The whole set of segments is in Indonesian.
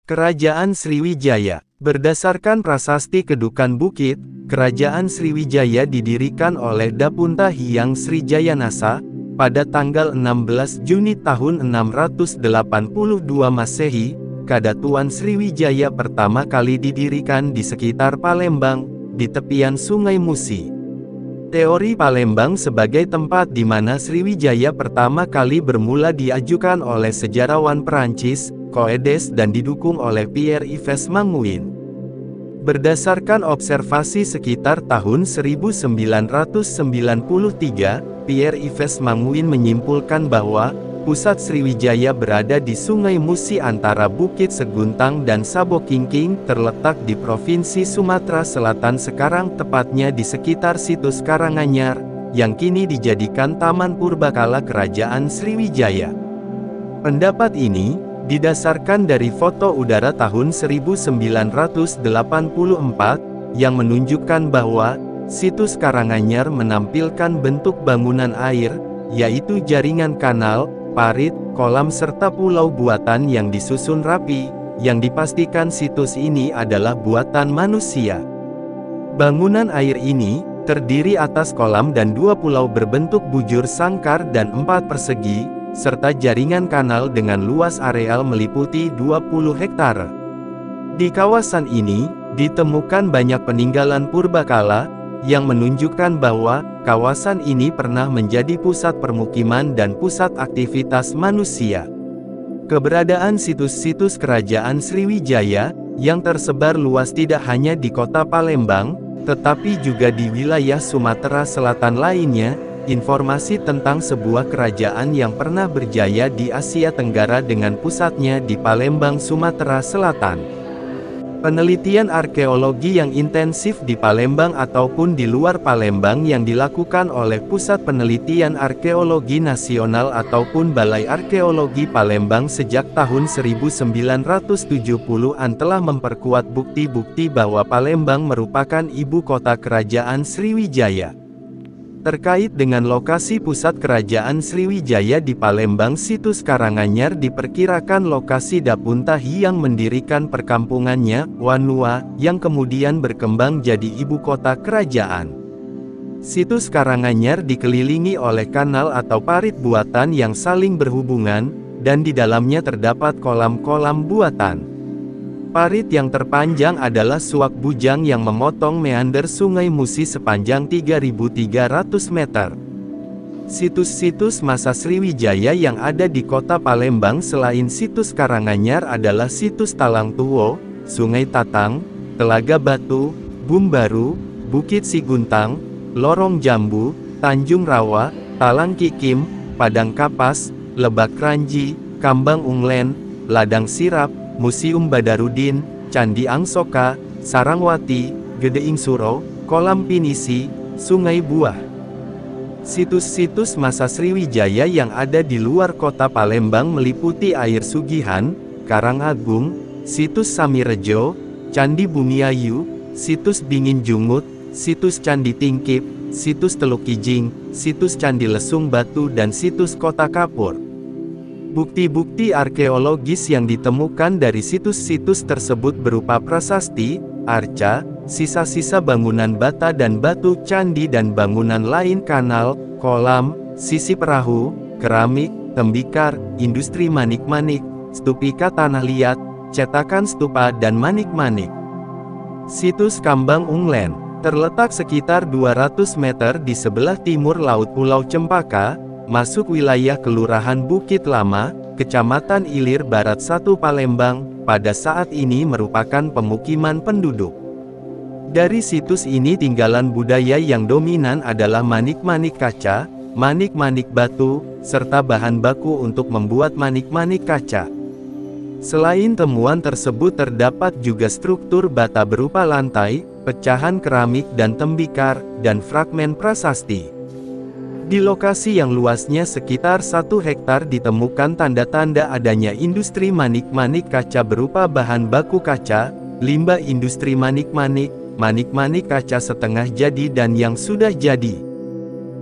Kerajaan Sriwijaya. Berdasarkan prasasti Kedukan Bukit, Kerajaan Sriwijaya didirikan oleh Dapunta Hyang Srijayanasa pada tanggal 16 Juni tahun 682 Masehi. Kadatuan Sriwijaya pertama kali didirikan di sekitar Palembang, di tepian Sungai Musi. Teori Palembang sebagai tempat di mana Sriwijaya pertama kali bermula diajukan oleh sejarawan Perancis, Coedes, dan didukung oleh Pierre-Yves Manguin. Berdasarkan observasi sekitar tahun 1993, Pierre-Yves Manguin menyimpulkan bahwa pusat Sriwijaya berada di Sungai Musi antara Bukit Seguntang dan Sabokingking, terletak di Provinsi Sumatera Selatan, sekarang tepatnya di sekitar situs Karanganyar, yang kini dijadikan Taman Purbakala Kerajaan Sriwijaya. Pendapat ini didasarkan dari foto udara tahun 1984, yang menunjukkan bahwa situs Karanganyar menampilkan bentuk bangunan air, yaitu jaringan kanal, parit, kolam serta pulau buatan yang disusun rapi, yang dipastikan situs ini adalah buatan manusia. Bangunan air ini terdiri atas kolam dan 2 pulau berbentuk bujur sangkar dan 4 persegi, serta jaringan kanal dengan luas areal meliputi 20 hektare. Di kawasan ini, ditemukan banyak peninggalan purbakala, yang menunjukkan bahwa kawasan ini pernah menjadi pusat permukiman dan pusat aktivitas manusia. Keberadaan situs-situs Kerajaan Sriwijaya, yang tersebar luas tidak hanya di kota Palembang, tetapi juga di wilayah Sumatera Selatan lainnya, informasi tentang sebuah kerajaan yang pernah berjaya di Asia Tenggara dengan pusatnya di Palembang, Sumatera Selatan. Penelitian arkeologi yang intensif di Palembang ataupun di luar Palembang yang dilakukan oleh Pusat Penelitian Arkeologi Nasional ataupun Balai Arkeologi Palembang sejak tahun 1970-an telah memperkuat bukti-bukti bahwa Palembang merupakan ibu kota Kerajaan Sriwijaya. Terkait dengan lokasi pusat Kerajaan Sriwijaya di Palembang, situs Karanganyar diperkirakan lokasi Dapunta Hyang mendirikan perkampungannya, Wanua, yang kemudian berkembang jadi ibu kota kerajaan. Situs Karanganyar dikelilingi oleh kanal atau parit buatan yang saling berhubungan, dan di dalamnya terdapat kolam-kolam buatan. Parit yang terpanjang adalah Suak Bujang yang memotong meander Sungai Musi sepanjang 3.300 meter. Situs-situs masa Sriwijaya yang ada di kota Palembang selain situs Karanganyar adalah situs Talang Tuwo, Sungai Tatang, Telaga Batu, Bumbaru, Bukit Siguntang, Lorong Jambu, Tanjung Rawa, Talang Kikim, Padang Kapas, Lebak Kranji, Kambang Unglen, Ladang Sirap, Museum Badarudin, Candi Angsoka, Sarangwati, Gedeing Suro, Kolam Pinisi, Sungai Buah. Situs-situs masa Sriwijaya yang ada di luar kota Palembang meliputi Air Sugihan, Karangagung, situs Samirejo, Candi Bumiayu, situs Bingin Jungut, situs Candi Tingkip, situs Teluk Kijing, situs Candi Lesung Batu dan situs Kota Kapur. Bukti-bukti arkeologis yang ditemukan dari situs-situs tersebut berupa prasasti, arca, sisa-sisa bangunan bata dan batu candi dan bangunan lain, kanal, kolam, sisi perahu, keramik, tembikar, industri manik-manik, stupika tanah liat, cetakan stupa dan manik-manik. Situs Kambang Unglen terletak sekitar 200 meter di sebelah timur laut Pulau Cempaka, masuk wilayah Kelurahan Bukit Lama, Kecamatan Ilir Barat 1 Palembang, pada saat ini merupakan pemukiman penduduk. Dari situs ini tinggalan budaya yang dominan adalah manik-manik kaca, manik-manik batu, serta bahan baku untuk membuat manik-manik kaca. Selain temuan tersebut terdapat juga struktur bata berupa lantai, pecahan keramik dan tembikar, dan fragmen prasasti. Di lokasi yang luasnya sekitar 1 hektar ditemukan tanda-tanda adanya industri manik-manik kaca berupa bahan baku kaca, limbah industri manik-manik, manik-manik kaca setengah jadi dan yang sudah jadi.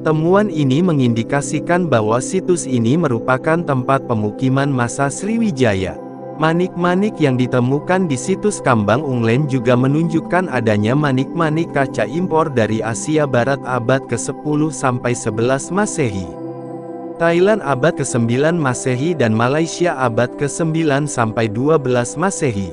Temuan ini mengindikasikan bahwa situs ini merupakan tempat pemukiman masa Sriwijaya. Manik-manik yang ditemukan di situs Kambang Unglen juga menunjukkan adanya manik-manik kaca impor dari Asia Barat abad ke-10–11 Masehi. Thailand abad ke-9 Masehi dan Malaysia abad ke-9–12 Masehi.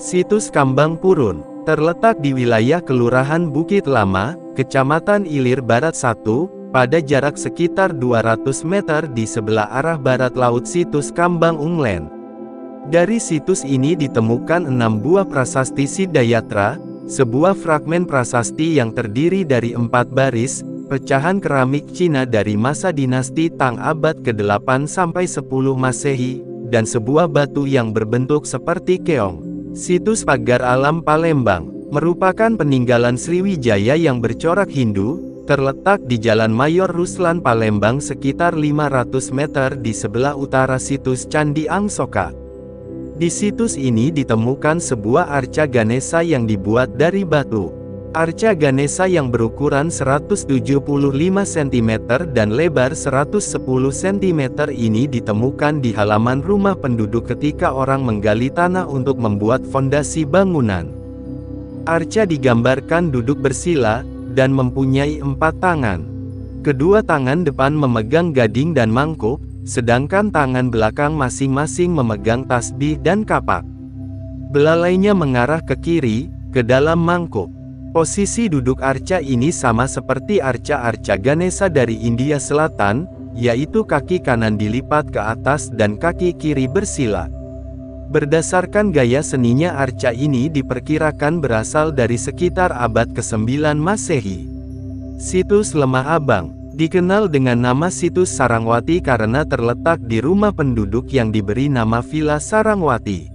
Situs Kambang Purun terletak di wilayah Kelurahan Bukit Lama, Kecamatan Ilir Barat 1, pada jarak sekitar 200 meter di sebelah arah barat laut situs Kambang Unglen. Dari situs ini ditemukan 6 buah prasasti Siddhayatra, sebuah fragmen prasasti yang terdiri dari 4 baris, pecahan keramik Cina dari masa dinasti Tang abad ke-8–10 Masehi, dan sebuah batu yang berbentuk seperti keong. Situs Pagar Alam Palembang merupakan peninggalan Sriwijaya yang bercorak Hindu, terletak di Jalan Mayor Ruslan Palembang sekitar 500 meter di sebelah utara situs Candi Angsoka. Di situs ini ditemukan sebuah arca Ganesha yang dibuat dari batu. Arca Ganesha yang berukuran 175 cm dan lebar 110 cm ini ditemukan di halaman rumah penduduk ketika orang menggali tanah untuk membuat fondasi bangunan. Arca digambarkan duduk bersila, dan mempunyai 4 tangan. Kedua tangan depan memegang gading dan mangkuk, sedangkan tangan belakang masing-masing memegang tasbih dan kapak. Belalainya mengarah ke kiri, ke dalam mangkuk. Posisi duduk arca ini sama seperti arca-arca Ganesha dari India Selatan, yaitu kaki kanan dilipat ke atas dan kaki kiri bersila. Berdasarkan gaya seninya arca ini diperkirakan berasal dari sekitar abad ke-9 Masehi. Situs Lemah Abang dikenal dengan nama situs Sarangwati karena terletak di rumah penduduk yang diberi nama Villa Sarangwati.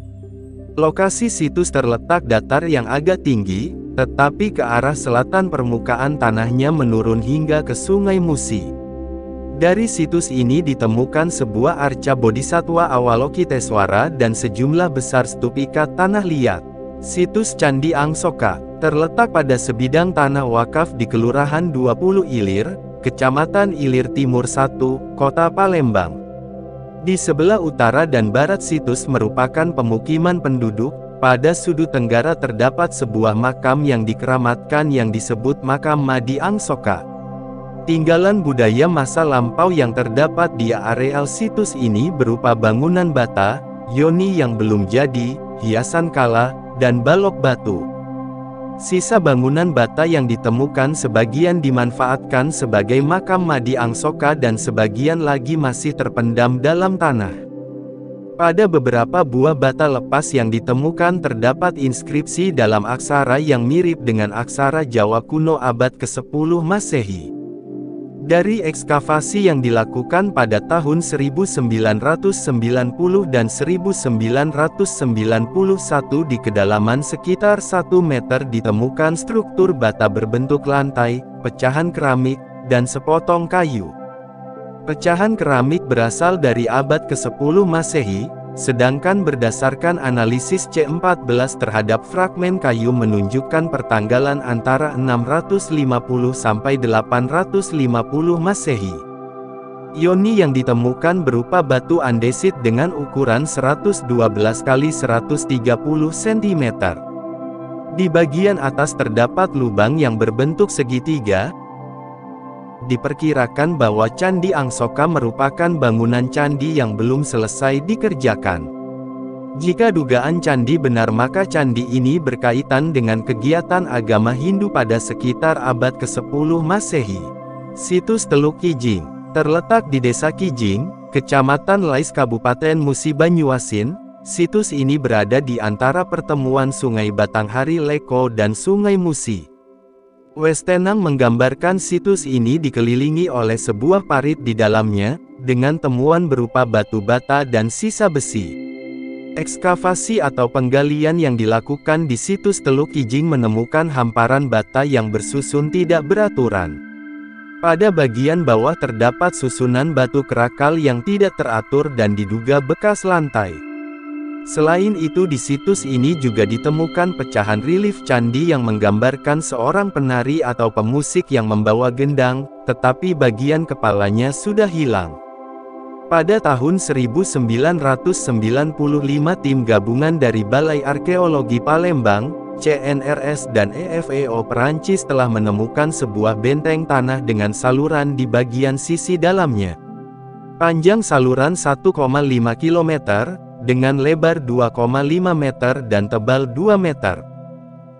Lokasi situs terletak datar yang agak tinggi, tetapi ke arah selatan permukaan tanahnya menurun hingga ke Sungai Musi. Dari situs ini ditemukan sebuah arca Bodhisattva Avalokiteswara dan sejumlah besar stupika tanah liat. Situs Candi Angsoka terletak pada sebidang tanah wakaf di Kelurahan 20 Ilir, Kecamatan Ilir Timur 1, Kota Palembang. Di sebelah utara dan barat situs merupakan pemukiman penduduk. Pada sudut tenggara terdapat sebuah makam yang dikeramatkan yang disebut Makam Madi Angsoka. Tinggalan budaya masa lampau yang terdapat di areal situs ini berupa bangunan bata, yoni yang belum jadi, hiasan kala, dan balok batu. Sisa bangunan bata yang ditemukan sebagian dimanfaatkan sebagai makam Madi Angsoka dan sebagian lagi masih terpendam dalam tanah. Pada beberapa buah bata lepas yang ditemukan terdapat inskripsi dalam aksara yang mirip dengan aksara Jawa kuno abad ke-10 Masehi. Dari ekskavasi yang dilakukan pada tahun 1990 dan 1991 di kedalaman sekitar 1 meter ditemukan struktur bata berbentuk lantai, pecahan keramik, dan sepotong kayu. Pecahan keramik berasal dari abad ke-10 Masehi, sedangkan berdasarkan analisis C14 terhadap fragmen kayu menunjukkan pertanggalan antara 650 sampai 850 Masehi. Yoni yang ditemukan berupa batu andesit dengan ukuran 112 x 130 cm. Di bagian atas terdapat lubang yang berbentuk segitiga. Diperkirakan bahwa Candi Angsoka merupakan bangunan candi yang belum selesai dikerjakan. Jika dugaan candi benar maka candi ini berkaitan dengan kegiatan agama Hindu pada sekitar abad ke-10 Masehi. Situs Teluk Kijing terletak di Desa Kijing, Kecamatan Lais Kabupaten Musi Banyuasin. Situs ini berada di antara pertemuan Sungai Batanghari Leko dan Sungai Musi. Westenang menggambarkan situs ini dikelilingi oleh sebuah parit di dalamnya, dengan temuan berupa batu bata dan sisa besi. Ekskavasi atau penggalian yang dilakukan di situs Teluk Kijing menemukan hamparan bata yang bersusun tidak beraturan. Pada bagian bawah terdapat susunan batu kerakal yang tidak teratur dan diduga bekas lantai. Selain itu di situs ini juga ditemukan pecahan relief candi yang menggambarkan seorang penari atau pemusik yang membawa gendang, tetapi bagian kepalanya sudah hilang. Pada tahun 1995 tim gabungan dari Balai Arkeologi Palembang, CNRS dan EFEO Perancis telah menemukan sebuah benteng tanah dengan saluran di bagian sisi dalamnya. Panjang saluran 1,5 km, dengan lebar 2,5 meter dan tebal 2 meter.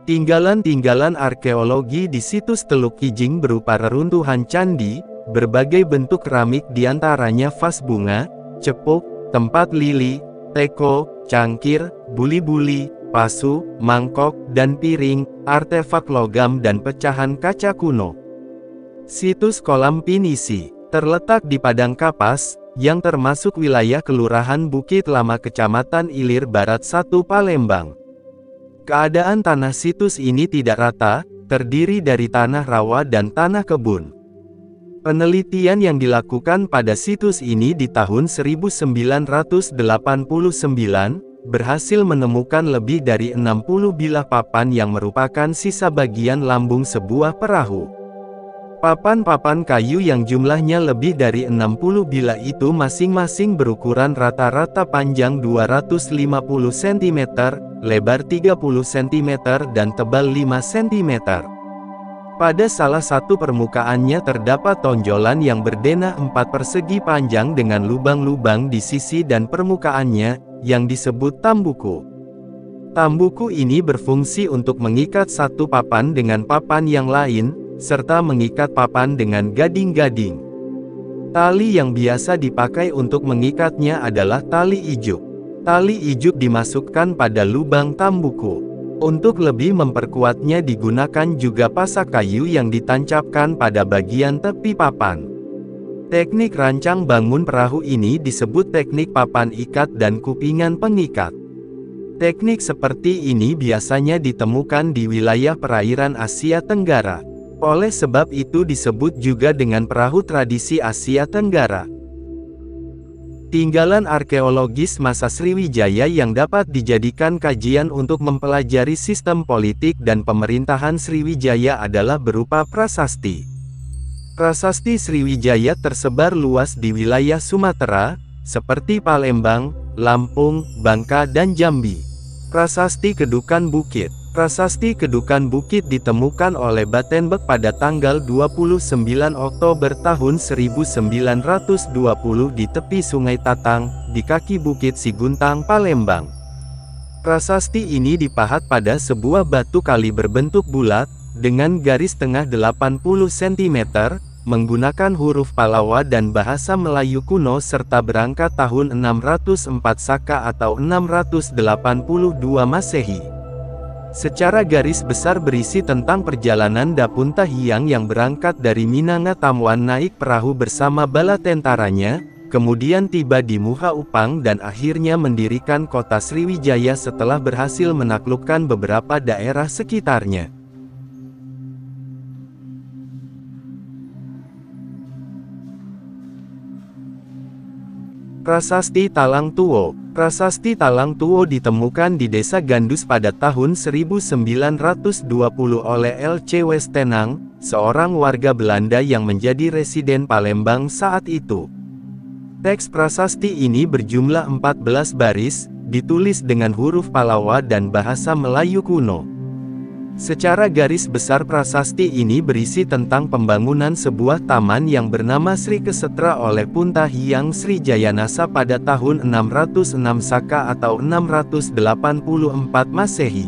Tinggalan-tinggalan arkeologi di situs Teluk Kijing berupa reruntuhan candi, berbagai bentuk keramik diantaranya vas bunga, cepuk, tempat lili, teko, cangkir, buli-buli, pasu, mangkok, dan piring, artefak logam dan pecahan kaca kuno. Situs Kolam Pinisi terletak di Padang Kapas, yang termasuk wilayah Kelurahan Bukit Lama Kecamatan Ilir Barat 1 Palembang. Keadaan tanah situs ini tidak rata, terdiri dari tanah rawa dan tanah kebun. Penelitian yang dilakukan pada situs ini di tahun 1989, berhasil menemukan lebih dari 60 bilah papan yang merupakan sisa bagian lambung sebuah perahu. Papan-papan kayu yang jumlahnya lebih dari 60 bilah itu masing-masing berukuran rata-rata panjang 250 cm, lebar 30 cm dan tebal 5 cm. Pada salah satu permukaannya terdapat tonjolan yang berdenah 4 persegi panjang dengan lubang-lubang di sisi dan permukaannya, yang disebut tambuku. Tambuku ini berfungsi untuk mengikat satu papan dengan papan yang lain, serta mengikat papan dengan gading-gading. Tali yang biasa dipakai untuk mengikatnya adalah tali ijuk. Tali ijuk dimasukkan pada lubang tambuku. Untuk lebih memperkuatnya digunakan juga pasak kayu yang ditancapkan pada bagian tepi papan. Teknik rancang bangun perahu ini disebut teknik papan ikat dan kupingan pengikat. Teknik seperti ini biasanya ditemukan di wilayah perairan Asia Tenggara. Oleh sebab itu disebut juga dengan perahu tradisi Asia Tenggara. Tinggalan arkeologis masa Sriwijaya yang dapat dijadikan kajian untuk mempelajari sistem politik dan pemerintahan Sriwijaya adalah berupa prasasti. Prasasti Sriwijaya tersebar luas di wilayah Sumatera, seperti Palembang, Lampung, Bangka dan Jambi. Prasasti Kedukan Bukit. Prasasti Kedukan Bukit ditemukan oleh Batenbek pada tanggal 29 Oktober tahun 1920 di tepi Sungai Tatang, di kaki Bukit Siguntang, Palembang. Prasasti ini dipahat pada sebuah batu kali berbentuk bulat, dengan garis tengah 80 cm, menggunakan huruf Palawa dan bahasa Melayu kuno serta berangkat tahun 604 Saka atau 682 Masehi. Secara garis besar berisi tentang perjalanan Dapunta Hyang yang berangkat dari Minangkabau naik perahu bersama bala tentaranya, kemudian tiba di Muha Upang dan akhirnya mendirikan kota Sriwijaya setelah berhasil menaklukkan beberapa daerah sekitarnya. Prasasti Talang Tuo. Prasasti Talang Tuo ditemukan di Desa Gandus pada tahun 1920 oleh L.C. Westenang, seorang warga Belanda yang menjadi residen Palembang saat itu. Teks prasasti ini berjumlah 14 baris, ditulis dengan huruf Palawa dan bahasa Melayu kuno. Secara garis besar prasasti ini berisi tentang pembangunan sebuah taman yang bernama Sri Kesetra oleh Punta Hyang Srijayanasa pada tahun 606 Saka atau 684 Masehi.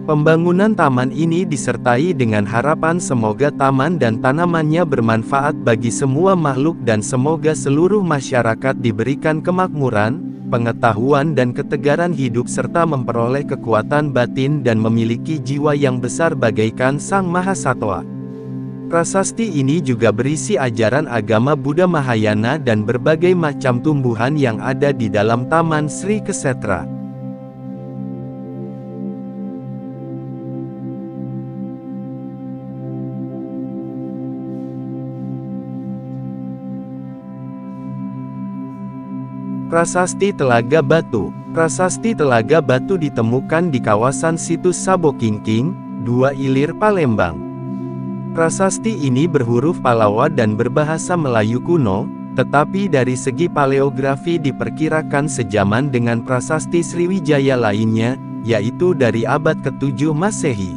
Pembangunan taman ini disertai dengan harapan semoga taman dan tanamannya bermanfaat bagi semua makhluk dan semoga seluruh masyarakat diberikan kemakmuran, pengetahuan dan ketegaran hidup serta memperoleh kekuatan batin dan memiliki jiwa yang besar bagaikan Sang Mahasatwa. Prasasti ini juga berisi ajaran agama Buddha Mahayana dan berbagai macam tumbuhan yang ada di dalam Taman Sri Kesetra. Prasasti Telaga Batu. Prasasti Telaga Batu ditemukan di kawasan situs Sabokingking, 2 Ilir, Palembang. Prasasti ini berhuruf Palawa dan berbahasa Melayu kuno, tetapi dari segi paleografi diperkirakan sejaman dengan prasasti Sriwijaya lainnya, yaitu dari abad ke-7 Masehi.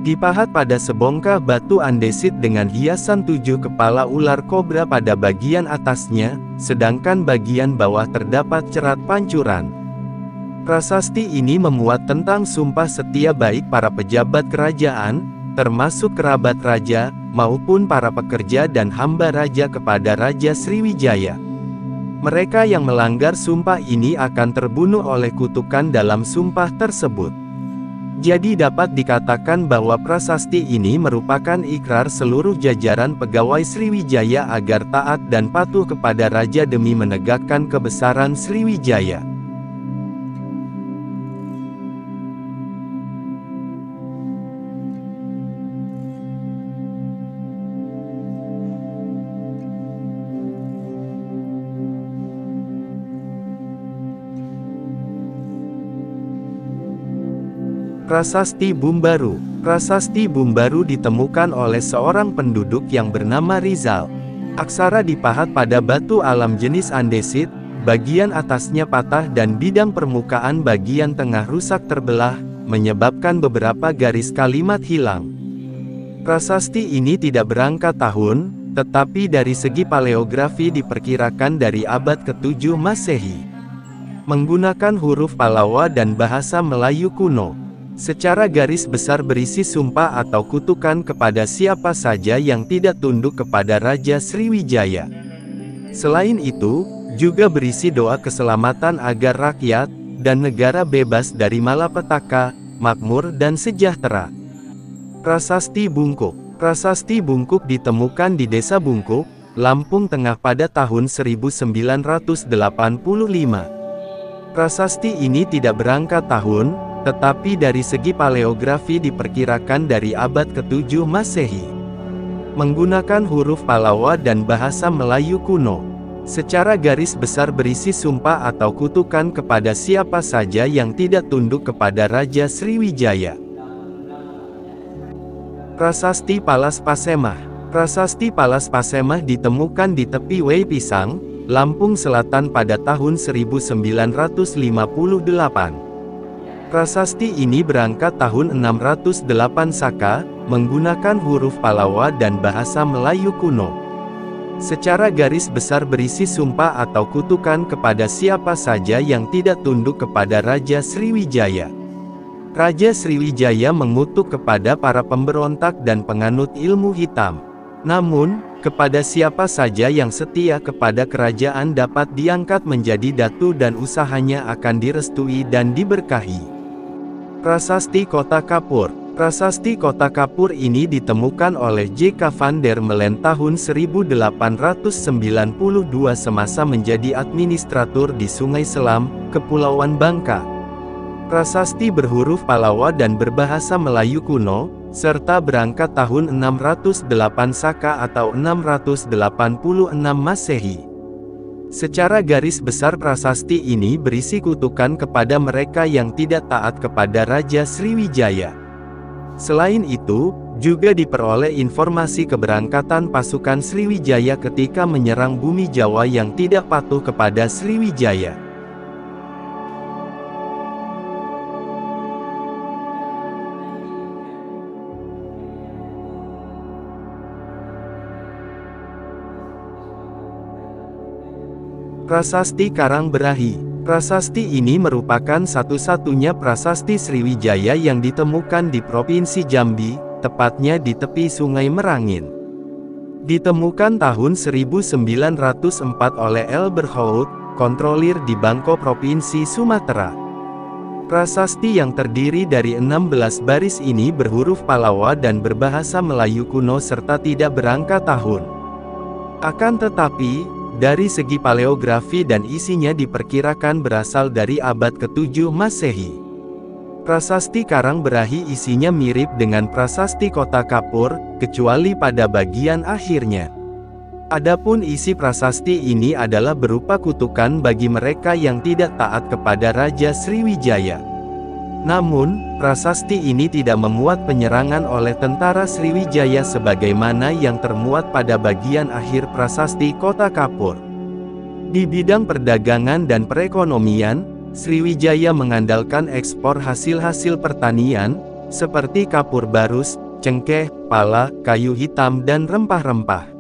Dipahat pada sebongkah batu andesit dengan hiasan 7 kepala ular kobra pada bagian atasnya, sedangkan bagian bawah terdapat cerat pancuran. Prasasti ini memuat tentang sumpah setia baik para pejabat kerajaan, termasuk kerabat raja, maupun para pekerja dan hamba raja kepada Raja Sriwijaya. Mereka yang melanggar sumpah ini akan terbunuh oleh kutukan dalam sumpah tersebut. Jadi dapat dikatakan bahwa prasasti ini merupakan ikrar seluruh jajaran pegawai Sriwijaya agar taat dan patuh kepada raja demi menegakkan kebesaran Sriwijaya. Prasasti Bumbaru. Prasasti Bumbaru ditemukan oleh seorang penduduk yang bernama Rizal. Aksara dipahat pada batu alam jenis andesit, bagian atasnya patah dan bidang permukaan bagian tengah rusak terbelah, menyebabkan beberapa garis kalimat hilang. Prasasti ini tidak berangka tahun, tetapi dari segi paleografi diperkirakan dari abad ke-7 Masehi. Menggunakan huruf Palawa dan bahasa Melayu kuno. Secara garis besar berisi sumpah atau kutukan kepada siapa saja yang tidak tunduk kepada Raja Sriwijaya. Selain itu, juga berisi doa keselamatan agar rakyat dan negara bebas dari malapetaka, makmur dan sejahtera. Prasasti Bungkuk. Prasasti Bungkuk ditemukan di Desa Bungkuk, Lampung Tengah pada tahun 1985. Prasasti ini tidak berangka tahun, tetapi dari segi paleografi diperkirakan dari abad ke-7 Masehi. Menggunakan huruf Palawa dan bahasa Melayu kuno. Secara garis besar berisi sumpah atau kutukan kepada siapa saja yang tidak tunduk kepada Raja Sriwijaya. Prasasti Palas Pasemah. Prasasti Palas Pasemah ditemukan di tepi Wai Pisang, Lampung Selatan pada tahun 1958. Prasasti ini berangkat tahun 608 Saka, menggunakan huruf Palawa dan bahasa Melayu kuno. Secara garis besar berisi sumpah atau kutukan kepada siapa saja yang tidak tunduk kepada Raja Sriwijaya. Raja Sriwijaya mengutuk kepada para pemberontak dan penganut ilmu hitam. Namun, kepada siapa saja yang setia kepada kerajaan dapat diangkat menjadi datu dan usahanya akan direstui dan diberkahi. Prasasti Kota Kapur. Prasasti Kota Kapur ini ditemukan oleh J.K. van der Melen tahun 1892 semasa menjadi administratur di Sungai Selam, Kepulauan Bangka. Prasasti berhuruf Palawa dan berbahasa Melayu kuno, serta berangkat tahun 608 Saka atau 686 Masehi. Secara garis besar prasasti ini berisi kutukan kepada mereka yang tidak taat kepada Raja Sriwijaya. Selain itu, juga diperoleh informasi keberangkatan pasukan Sriwijaya ketika menyerang bumi Jawa yang tidak patuh kepada Sriwijaya. Prasasti Karangberahi. Prasasti ini merupakan satu-satunya prasasti Sriwijaya yang ditemukan di Provinsi Jambi, tepatnya di tepi Sungai Merangin. Ditemukan tahun 1904 oleh L. Berhout, kontrolir di Bangko Provinsi Sumatera. Prasasti yang terdiri dari 16 baris ini berhuruf Palawa dan berbahasa Melayu kuno serta tidak berangka tahun. Akan tetapi, dari segi paleografi dan isinya diperkirakan berasal dari abad ke-7 Masehi. Prasasti Karangberahi isinya mirip dengan prasasti Kota Kapur, kecuali pada bagian akhirnya. Adapun isi prasasti ini adalah berupa kutukan bagi mereka yang tidak taat kepada Raja Sriwijaya. Namun, prasasti ini tidak memuat penyerangan oleh tentara Sriwijaya sebagaimana yang termuat pada bagian akhir prasasti Kota Kapur. Di bidang perdagangan dan perekonomian, Sriwijaya mengandalkan ekspor hasil-hasil pertanian, seperti kapur barus, cengkeh, pala, kayu hitam dan rempah-rempah.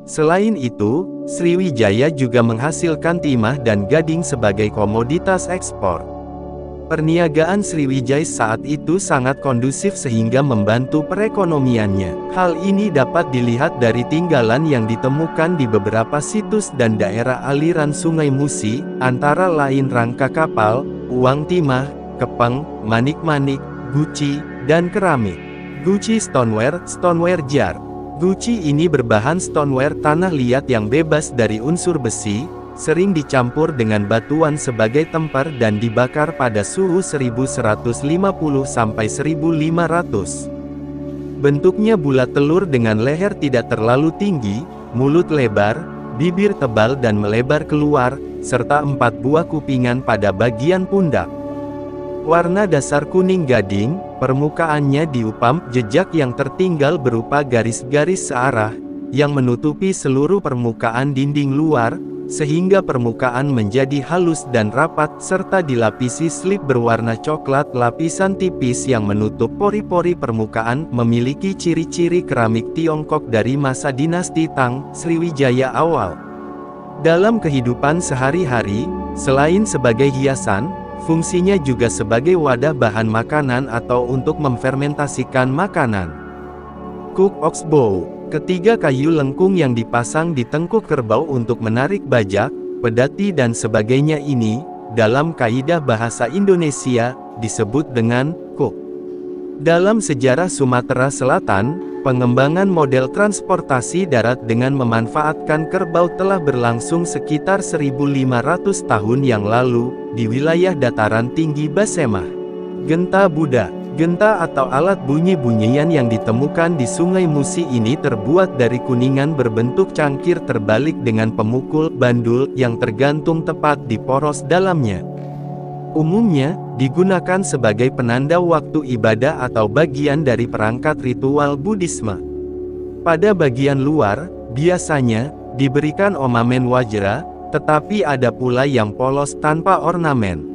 Selain itu, Sriwijaya juga menghasilkan timah dan gading sebagai komoditas ekspor. Perniagaan Sriwijaya saat itu sangat kondusif sehingga membantu perekonomiannya. Hal ini dapat dilihat dari tinggalan yang ditemukan di beberapa situs dan daerah aliran Sungai Musi, antara lain rangka kapal, uang timah, kepeng, manik-manik, guci, dan keramik. Guci stoneware jar. Guci ini berbahan stoneware tanah liat yang bebas dari unsur besi, sering dicampur dengan batuan sebagai tempar dan dibakar pada suhu 1150 sampai 1500. Bentuknya bulat telur dengan leher tidak terlalu tinggi, mulut lebar, bibir tebal dan melebar keluar, serta 4 buah kupingan pada bagian pundak. Warna dasar kuning gading, permukaannya diupam jejak yang tertinggal berupa garis-garis searah, yang menutupi seluruh permukaan dinding luar, sehingga permukaan menjadi halus dan rapat serta dilapisi slip berwarna coklat. Lapisan tipis yang menutup pori-pori permukaan memiliki ciri-ciri keramik Tiongkok dari masa dinasti Tang, Sriwijaya awal. Dalam kehidupan sehari-hari, selain sebagai hiasan, fungsinya juga sebagai wadah bahan makanan atau untuk memfermentasikan makanan. Cook ox bow. Ketiga kayu lengkung yang dipasang di tengkuk kerbau untuk menarik bajak, pedati dan sebagainya ini, dalam kaidah bahasa Indonesia, disebut dengan cook. Dalam sejarah Sumatera Selatan, pengembangan model transportasi darat dengan memanfaatkan kerbau telah berlangsung sekitar 1500 tahun yang lalu, di wilayah dataran tinggi Basemah. Genta Buddha. Genta atau alat bunyi-bunyian yang ditemukan di Sungai Musi ini terbuat dari kuningan berbentuk cangkir terbalik dengan pemukul bandul yang tergantung tepat di poros dalamnya. Umumnya, digunakan sebagai penanda waktu ibadah atau bagian dari perangkat ritual Buddhisme. Pada bagian luar, biasanya, diberikan ornamen wajra, tetapi ada pula yang polos tanpa ornamen.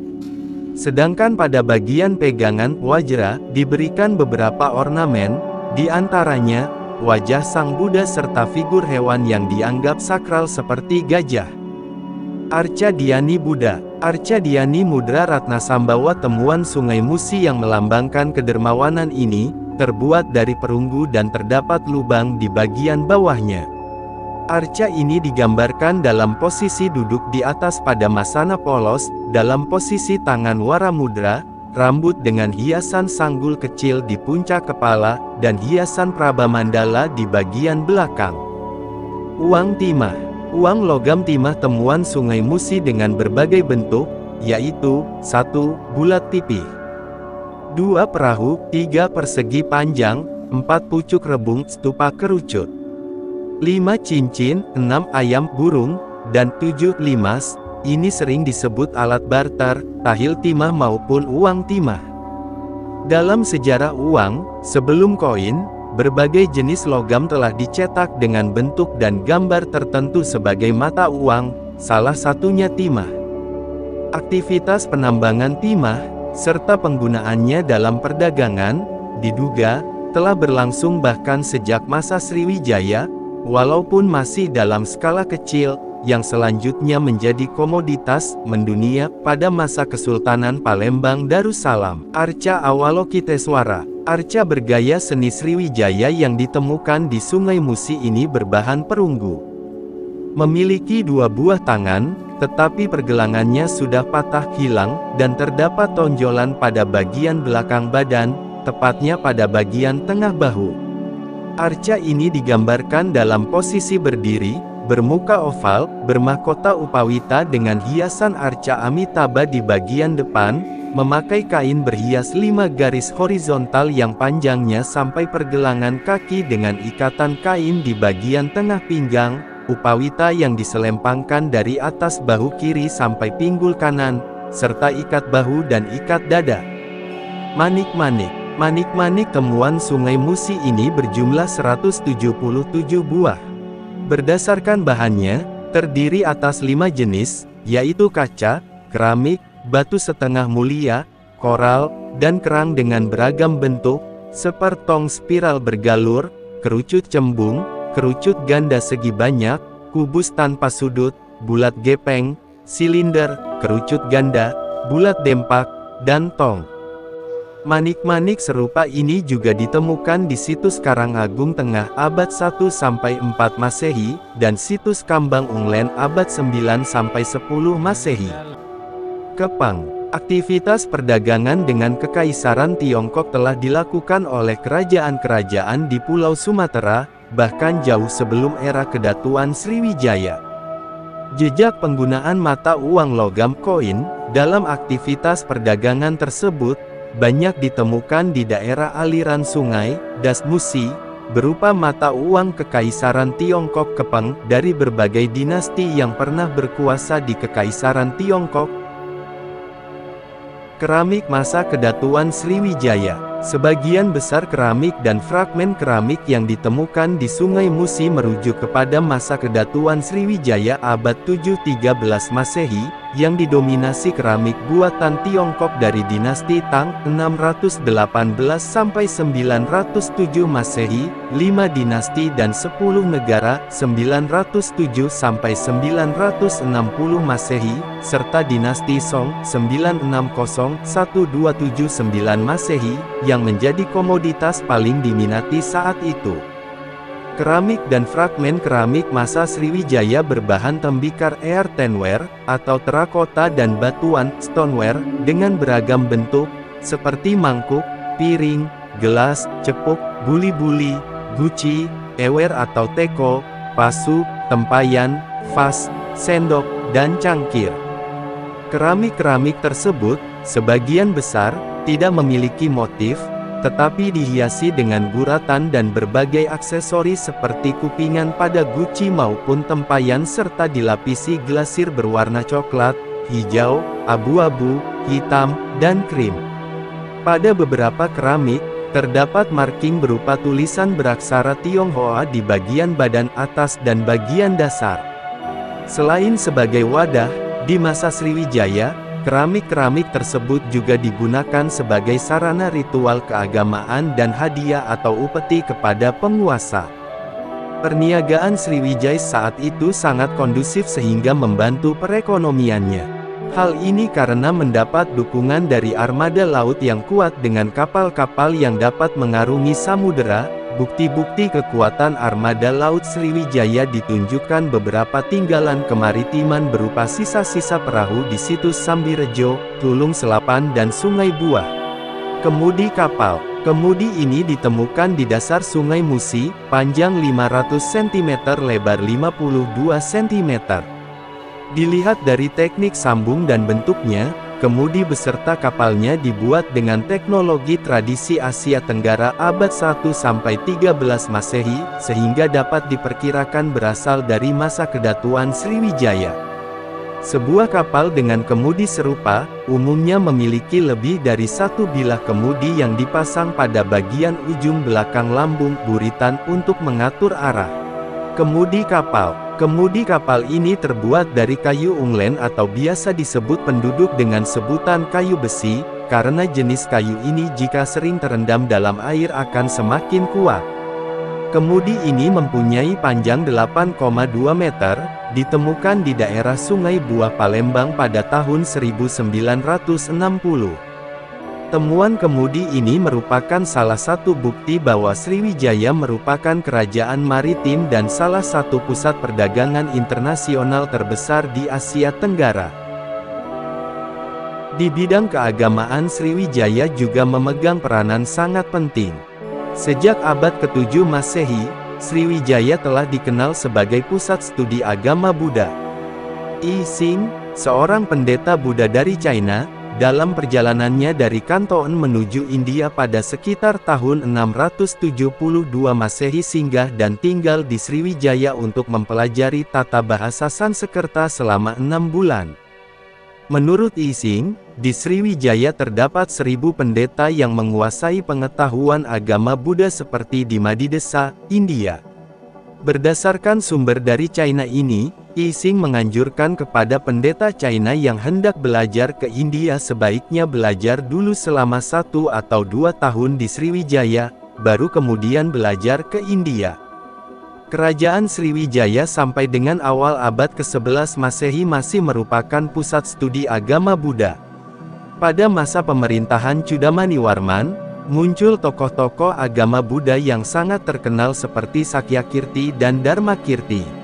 Sedangkan pada bagian pegangan wajra, diberikan beberapa ornamen, di antaranya, wajah Sang Buddha serta figur hewan yang dianggap sakral seperti gajah. Arca Dhyani Buddha. Arca Dhyani Mudra Ratna Sambawa temuan Sungai Musi yang melambangkan kedermawanan ini, terbuat dari perunggu dan terdapat lubang di bagian bawahnya. Arca ini digambarkan dalam posisi duduk di atas pada masana polos, dalam posisi tangan wara mudra, rambut dengan hiasan sanggul kecil di puncak kepala, dan hiasan praba mandala di bagian belakang. Uang timah. Uang logam timah temuan Sungai Musi dengan berbagai bentuk, yaitu 1. Bulat pipih, 2. Perahu, 3. Persegi panjang, 4. Pucuk rebung stupa kerucut, 5. Cincin, 6. Ayam burung, dan 7. Limas. Ini sering disebut alat barter, tahil timah maupun uang timah. Dalam sejarah uang, sebelum koin, berbagai jenis logam telah dicetak dengan bentuk dan gambar tertentu sebagai mata uang, salah satunya timah. Aktivitas penambangan timah, serta penggunaannya dalam perdagangan, diduga, telah berlangsung bahkan sejak masa Sriwijaya, walaupun masih dalam skala kecil, yang selanjutnya menjadi komoditas mendunia pada masa Kesultanan Palembang Darussalam. Arca Awalokiteswara. Arca bergaya seni Sriwijaya yang ditemukan di Sungai Musi ini berbahan perunggu. Memiliki 2 buah tangan, tetapi pergelangannya sudah patah hilang, dan terdapat tonjolan pada bagian belakang badan, tepatnya pada bagian tengah bahu. Arca ini digambarkan dalam posisi berdiri, bermuka oval, bermahkota upawita dengan hiasan arca Amitabha di bagian depan, memakai kain berhias 5 garis horizontal yang panjangnya sampai pergelangan kaki dengan ikatan kain di bagian tengah pinggang, upawita yang diselempangkan dari atas bahu kiri sampai pinggul kanan, serta ikat bahu dan ikat dada. Manik-manik. Manik-manik temuan Sungai Musi ini berjumlah 177 buah. Berdasarkan bahannya, terdiri atas 5 jenis, yaitu kaca, keramik, batu setengah mulia, koral, dan kerang dengan beragam bentuk, seperti tong spiral bergalur, kerucut cembung, kerucut ganda segi banyak, kubus tanpa sudut, bulat gepeng, silinder, kerucut ganda, bulat dempak, dan tong. Manik-manik serupa ini juga ditemukan di situs Karangagung Tengah abad 1-4 Masehi, dan situs Kambang Unglen abad 9-10 Masehi. Kepang. Aktivitas perdagangan dengan Kekaisaran Tiongkok telah dilakukan oleh kerajaan-kerajaan di Pulau Sumatera, bahkan jauh sebelum era Kedatuan Sriwijaya. Jejak penggunaan mata uang logam koin dalam aktivitas perdagangan tersebut banyak ditemukan di daerah aliran sungai Das Musi, berupa mata uang Kekaisaran Tiongkok Kepang dari berbagai dinasti yang pernah berkuasa di Kekaisaran Tiongkok. Keramik masa Kedatuan Sriwijaya. Sebagian besar keramik dan fragmen keramik yang ditemukan di Sungai Musi merujuk kepada masa Kedatuan Sriwijaya abad 7-13 Masehi, yang didominasi keramik buatan Tiongkok dari dinasti Tang 618-907 Masehi, 5 dinasti dan 10 negara 907-960 Masehi, serta dinasti Song 960-1279 Masehi, yang menjadi komoditas paling diminati saat itu. Keramik dan fragmen keramik masa Sriwijaya berbahan tembikar earthenware, atau terakota dan batuan stoneware, dengan beragam bentuk, seperti mangkuk, piring, gelas, cepuk, buli-buli, guci, ewer atau teko, pasu, tempayan, vas, sendok, dan cangkir. Keramik-keramik tersebut, sebagian besar, tidak memiliki motif, tetapi dihiasi dengan guratan dan berbagai aksesoris seperti kupingan pada guci maupun tempayan serta dilapisi glasir berwarna coklat, hijau, abu-abu, hitam, dan krim. Pada beberapa keramik, terdapat marking berupa tulisan beraksara Tionghoa di bagian badan atas dan bagian dasar. Selain sebagai wadah, di masa Sriwijaya, keramik-keramik tersebut juga digunakan sebagai sarana ritual keagamaan dan hadiah atau upeti kepada penguasa. Perniagaan Sriwijaya saat itu sangat kondusif sehingga membantu perekonomiannya. Hal ini karena mendapat dukungan dari armada laut yang kuat dengan kapal-kapal yang dapat mengarungi samudera. Bukti-bukti kekuatan armada laut Sriwijaya ditunjukkan beberapa tinggalan kemaritiman berupa sisa-sisa perahu di situs Sambirejo, Tulung Selapan dan Sungai Buah. Kemudi kapal. Kemudi ini ditemukan di dasar Sungai Musi, panjang 500 cm lebar 52 cm. Dilihat dari teknik sambung dan bentuknya, kemudi beserta kapalnya dibuat dengan teknologi tradisi Asia Tenggara abad 1-13 Masehi, sehingga dapat diperkirakan berasal dari masa Kedatuan Sriwijaya. Sebuah kapal dengan kemudi serupa, umumnya memiliki lebih dari satu bilah kemudi yang dipasang pada bagian ujung belakang lambung buritan untuk mengatur arah. Kemudi kapal. Kemudi kapal ini terbuat dari kayu unglen atau biasa disebut penduduk dengan sebutan kayu besi, karena jenis kayu ini jika sering terendam dalam air akan semakin kuat. Kemudi ini mempunyai panjang 8,2 meter, ditemukan di daerah Sungai Buah Palembang pada tahun 1960. Temuan kemudi ini merupakan salah satu bukti bahwa Sriwijaya merupakan kerajaan maritim dan salah satu pusat perdagangan internasional terbesar di Asia Tenggara. Di bidang keagamaan Sriwijaya juga memegang peranan sangat penting. Sejak abad ke-7 Masehi, Sriwijaya telah dikenal sebagai pusat studi agama Buddha. Yi Xing, seorang pendeta Buddha dari China, dalam perjalanannya dari Kanton menuju India pada sekitar tahun 672 Masehi singgah dan tinggal di Sriwijaya untuk mempelajari tata bahasa Sanskerta selama 6 bulan. Menurut Yi Xing, Di Sriwijaya terdapat 1000 pendeta yang menguasai pengetahuan agama Buddha seperti di Madidesa, India. Berdasarkan sumber dari China ini, Ising menganjurkan kepada pendeta China yang hendak belajar ke India sebaiknya belajar dulu selama 1 atau 2 tahun di Sriwijaya, baru kemudian belajar ke India. Kerajaan Sriwijaya sampai dengan awal abad ke-11 Masehi masih merupakan pusat studi agama Buddha. Pada masa pemerintahan Chudamaniwarman, muncul tokoh-tokoh agama Buddha yang sangat terkenal seperti Sakyakirti dan Dharmakirti.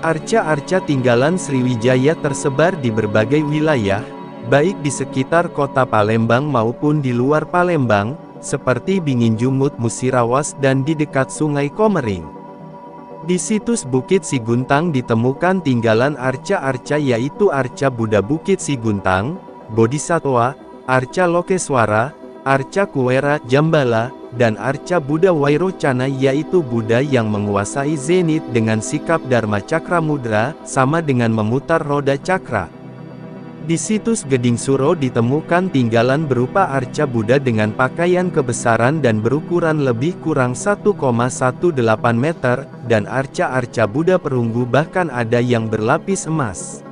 Arca-arca tinggalan Sriwijaya tersebar di berbagai wilayah, baik di sekitar kota Palembang maupun di luar Palembang, seperti Binginjumut Musirawas dan di dekat Sungai Komering. Di situs Bukit Siguntang ditemukan tinggalan arca-arca yaitu arca Buddha Bukit Siguntang, Bodhisattva, arca Lokeswara, arca Kuwera Jambala, dan arca Buddha Wairocana yaitu Buddha yang menguasai zenit dengan sikap Dharma Cakra Mudra, sama dengan memutar roda cakra. Di situs Geding Suro ditemukan tinggalan berupa arca Buddha dengan pakaian kebesaran dan berukuran lebih kurang 1,18 meter, dan arca-arca Buddha perunggu bahkan ada yang berlapis emas.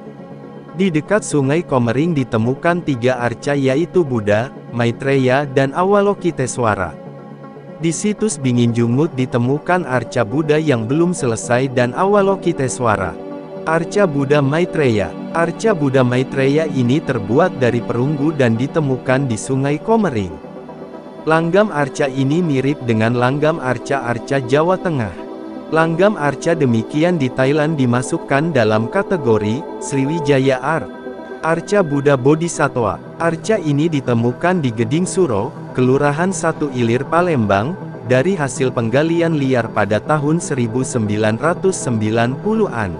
Di dekat Sungai Komering ditemukan 3 arca yaitu Buddha, Maitreya dan Avalokiteswara. Di situs Binginjumut ditemukan arca Buddha yang belum selesai dan Avalokiteswara. Arca Buddha Maitreya. Arca Buddha Maitreya ini terbuat dari perunggu dan ditemukan di Sungai Komering. Langgam arca ini mirip dengan langgam arca-arca Jawa Tengah. Langgam arca demikian di Thailand dimasukkan dalam kategori Sriwijaya Art. Arca Buddha Bodhisattva. Arca ini ditemukan di Geding Suro, Kelurahan 1 Ilir Palembang, dari hasil penggalian liar pada tahun 1990-an.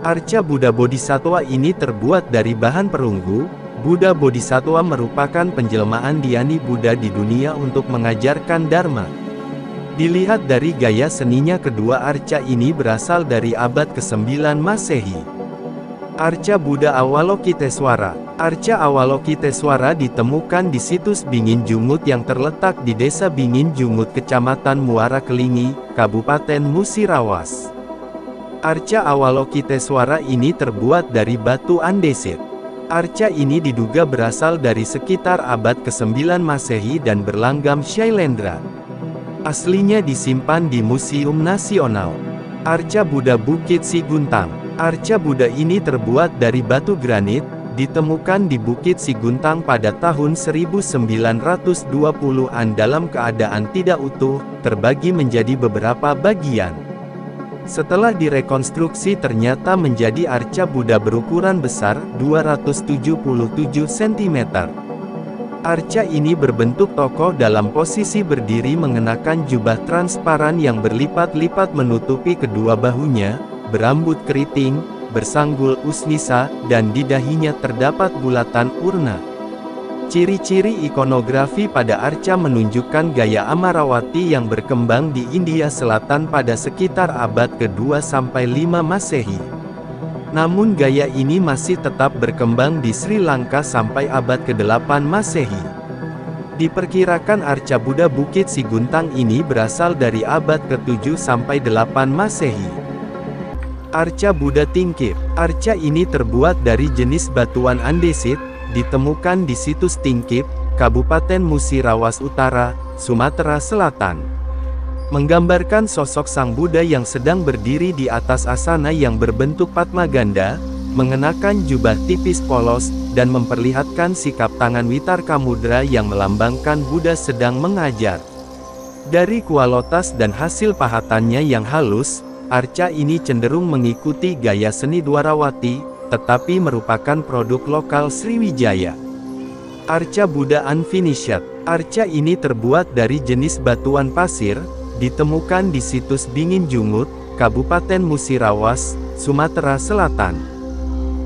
Arca Buddha Bodhisattva ini terbuat dari bahan perunggu. Buddha Bodhisattva merupakan penjelmaan Dhyani Buddha di dunia untuk mengajarkan Dharma. Dilihat dari gaya seninya, kedua arca ini berasal dari abad ke-9 Masehi. Arca Buddha Avalokiteswara. Arca Avalokiteswara ditemukan di situs Binginjumut yang terletak di Desa Binginjumut, Kecamatan Muara Kelingi, Kabupaten Musirawas. Arca Avalokiteswara ini terbuat dari batu andesit. Arca ini diduga berasal dari sekitar abad ke-9 Masehi dan berlanggam Shailendra. Aslinya disimpan di Museum Nasional. Arca Buddha Bukit Siguntang. Arca Buddha ini terbuat dari batu granit, ditemukan di Bukit Siguntang pada tahun 1920-an dalam keadaan tidak utuh, terbagi menjadi beberapa bagian. Setelah direkonstruksi ternyata menjadi arca Buddha berukuran besar, 277 cm. Arca ini berbentuk tokoh dalam posisi berdiri mengenakan jubah transparan yang berlipat-lipat menutupi kedua bahunya, berambut keriting, bersanggul usnisa, dan di dahinya terdapat bulatan urna. Ciri-ciri ikonografi pada arca menunjukkan gaya Amarawati yang berkembang di India Selatan pada sekitar abad ke-2 sampai 5 Masehi. Namun gaya ini masih tetap berkembang di Sri Lanka sampai abad ke-8 Masehi. Diperkirakan arca Buddha Bukit Siguntang ini berasal dari abad ke-7 sampai 8 Masehi. Arca Buddha Tingkip. Arca ini terbuat dari jenis batuan andesit, ditemukan di situs Tingkip, Kabupaten Musirawas Utara, Sumatera Selatan. Menggambarkan sosok Sang Buddha yang sedang berdiri di atas asana yang berbentuk Padma Ganda, mengenakan jubah tipis polos, dan memperlihatkan sikap tangan Witarka Mudra yang melambangkan Buddha sedang mengajar. Dari kualitas dan hasil pahatannya yang halus, arca ini cenderung mengikuti gaya seni Dwarawati, tetapi merupakan produk lokal Sriwijaya. Arca Buddha Unfinished. Arca ini terbuat dari jenis batuan pasir, ditemukan di situs Binginjumut, Kabupaten Musirawas, Sumatera Selatan.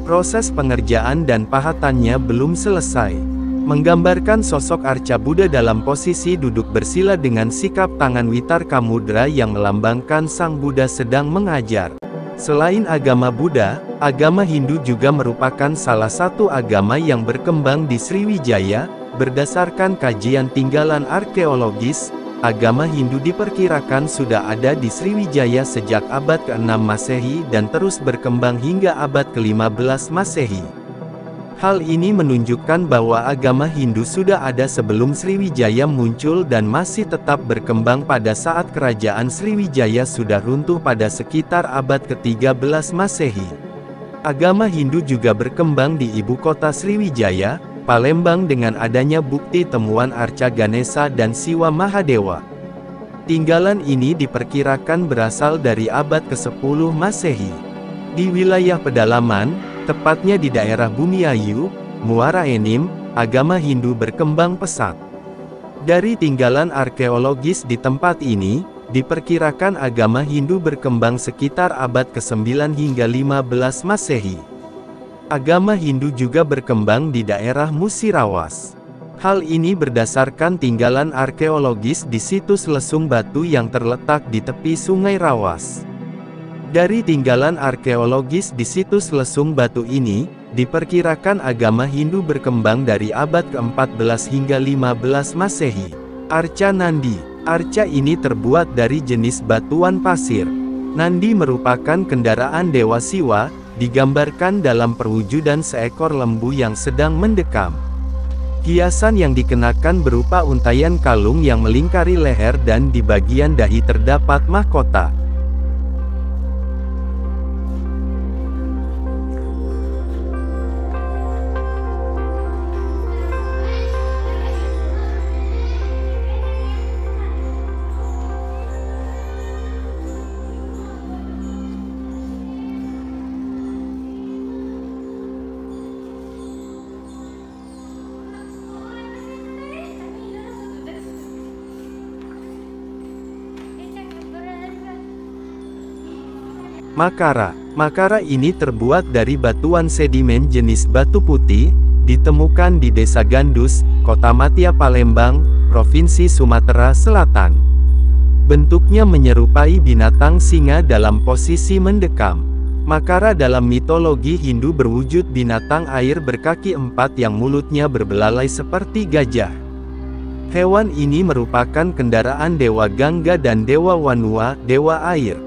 Proses pengerjaan dan pahatannya belum selesai. Menggambarkan sosok arca Buddha dalam posisi duduk bersila dengan sikap tangan Witarka Mudra yang melambangkan Sang Buddha sedang mengajar. Selain agama Buddha, Agama Hindu juga merupakan salah satu agama yang berkembang di Sriwijaya. Berdasarkan kajian tinggalan arkeologis, agama Hindu diperkirakan sudah ada di Sriwijaya sejak abad ke-6 Masehi dan terus berkembang hingga abad ke-15 Masehi. Hal ini menunjukkan bahwa agama Hindu sudah ada sebelum Sriwijaya muncul dan masih tetap berkembang pada saat kerajaan Sriwijaya sudah runtuh pada sekitar abad ke-13 Masehi. Agama Hindu juga berkembang di ibu kota Sriwijaya, Palembang dengan adanya bukti temuan arca Ganesha dan Siwa Mahadewa. Tinggalan ini diperkirakan berasal dari abad ke-10 Masehi. Di wilayah pedalaman, tepatnya di daerah Bumiayu, Muara Enim, agama Hindu berkembang pesat. Dari tinggalan arkeologis di tempat ini, diperkirakan agama Hindu berkembang sekitar abad ke-9 hingga 15 Masehi. Agama Hindu juga berkembang di daerah Musirawas. Hal ini berdasarkan tinggalan arkeologis di situs lesung batu yang terletak di tepi Sungai Rawas. Dari tinggalan arkeologis di situs lesung batu ini, diperkirakan agama Hindu berkembang dari abad ke-14 hingga 15 Masehi. Arca Nandi. Arca ini terbuat dari jenis batuan pasir. Nandi merupakan kendaraan Dewa Siwa, digambarkan dalam perwujudan seekor lembu yang sedang mendekam. Hiasan yang dikenakan berupa untaian kalung yang melingkari leher dan di bagian dahi terdapat mahkota. Makara. Makara ini terbuat dari batuan sedimen jenis batu putih, ditemukan di Desa Gandus, Kota Matia Palembang, Provinsi Sumatera Selatan. Bentuknya menyerupai binatang singa dalam posisi mendekam. Makara dalam mitologi Hindu berwujud binatang air berkaki 4 yang mulutnya berbelalai seperti gajah. Hewan ini merupakan kendaraan Dewa Gangga dan Dewa Wanua, Dewa Air.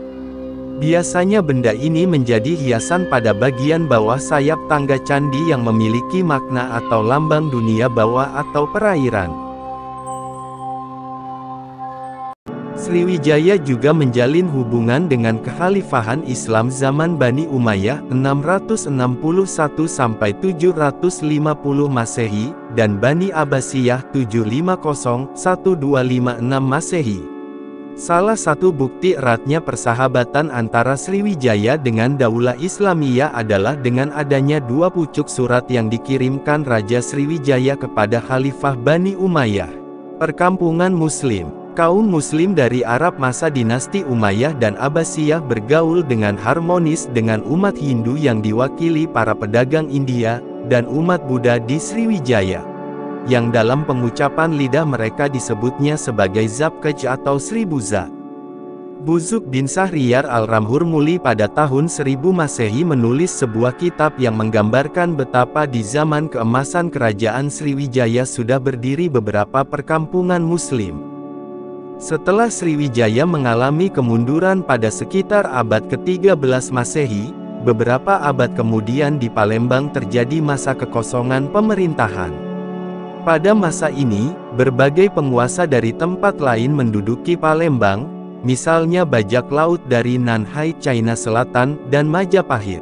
Biasanya benda ini menjadi hiasan pada bagian bawah sayap tangga candi yang memiliki makna atau lambang dunia bawah atau perairan. Sriwijaya juga menjalin hubungan dengan kekhalifahan Islam zaman Bani Umayyah 661 sampai 750 Masehi dan Bani Abbasiyah 750-1256 Masehi. Salah satu bukti eratnya persahabatan antara Sriwijaya dengan Daulah Islamiyah adalah dengan adanya 2 pucuk surat yang dikirimkan Raja Sriwijaya kepada Khalifah Bani Umayyah. Perkampungan Muslim. Kaum Muslim dari Arab masa dinasti Umayyah dan Abbasiyah bergaul dengan harmonis dengan umat Hindu yang diwakili para pedagang India, dan umat Buddha di Sriwijaya, yang dalam pengucapan lidah mereka disebutnya sebagai Zabkej atau Sribuza. Buzuk bin Sahriyar al-Ramhurmuli pada tahun 1000 Masehi menulis sebuah kitab yang menggambarkan betapa di zaman keemasan kerajaan Sriwijaya sudah berdiri beberapa perkampungan Muslim. Setelah Sriwijaya mengalami kemunduran pada sekitar abad ke-13 Masehi, beberapa abad kemudian di Palembang terjadi masa kekosongan pemerintahan. Pada masa ini, berbagai penguasa dari tempat lain menduduki Palembang, misalnya bajak laut dari Nanhai China Selatan, dan Majapahit.